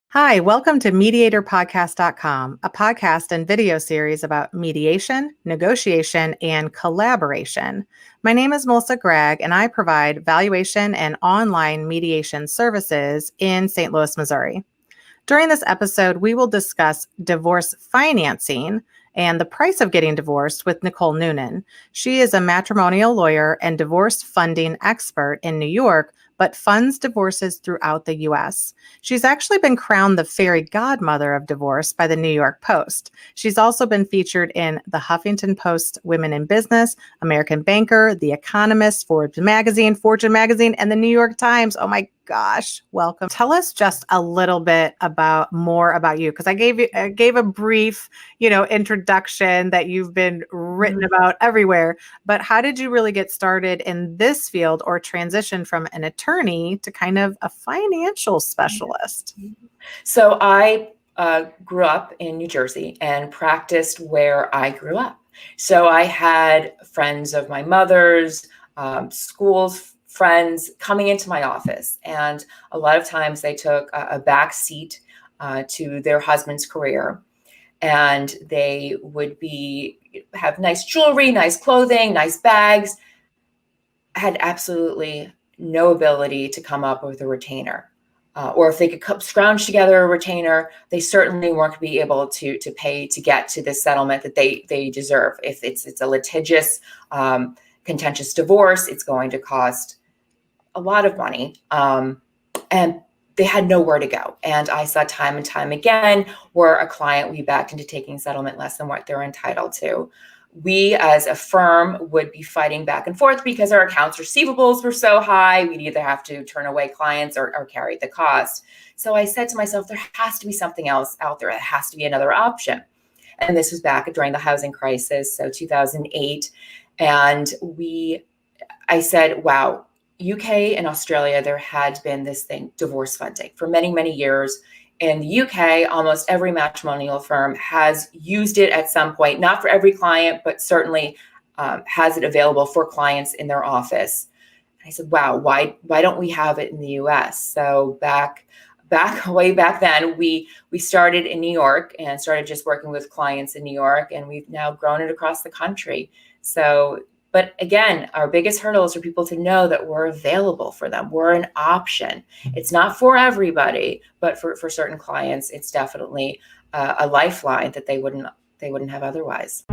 Hi, welcome to MediatorPodcast.com, a podcast and video series about mediation, negotiation, and collaboration. My name is Melissa Gragg, and I provide valuation and online mediation services in St. Louis, Missouri. During this episode, we will discuss divorce financing and the price of getting divorced with Nicole Noonan. She is a matrimonial lawyer and divorce funding expert in New York, but funds divorces throughout the U.S. She's actually been crowned the fairy godmother of divorce by the New York Post. She's also been featured in the Huffington Post Women in Business, American Banker, The Economist, Forbes Magazine, Fortune Magazine, and the New York Times. Oh my gosh, welcome. Tell us just a little bit more about you, because I gave a brief, introduction that you've been written about everywhere. But how did you really get started in this field, or transition from an attorney to kind of a financial specialist? So I grew up in New Jersey and practiced where I grew up. So I had friends of my mother's, schools, friends coming into my office. And a lot of times they took a back seat to their husband's career. And they would have nice jewelry, nice clothing, nice bags, had absolutely no ability to come up with a retainer. Or if they could scrounge together a retainer, they certainly weren't going to be able to pay to get to the settlement that they deserve. If it's a litigious, contentious divorce, it's going to cost a lot of money. And they had nowhere to go. And I saw time and time again where a client would be backed into taking settlement less than what they're entitled to. We as a firm would be fighting back and forth because our accounts receivables were so high. We'd either have to turn away clients or carry the cost. So I said to myself, there has to be something else out there. There has to be another option. And this was back during the housing crisis, so 2008. And I said, wow, UK and Australia, there had been this thing, divorce funding, for many, many years. In the UK, almost every matrimonial firm has used it at some point, not for every client, but certainly has it available for clients in their office. And I said, wow, why don't we have it in the US? So way back then, we started in New York and started just working with clients in New York, and we've now grown it across the country. But again, our biggest hurdle is for people to know that we're available for them. We're an option. It's not for everybody, but for certain clients, it's definitely a lifeline that they wouldn't have otherwise.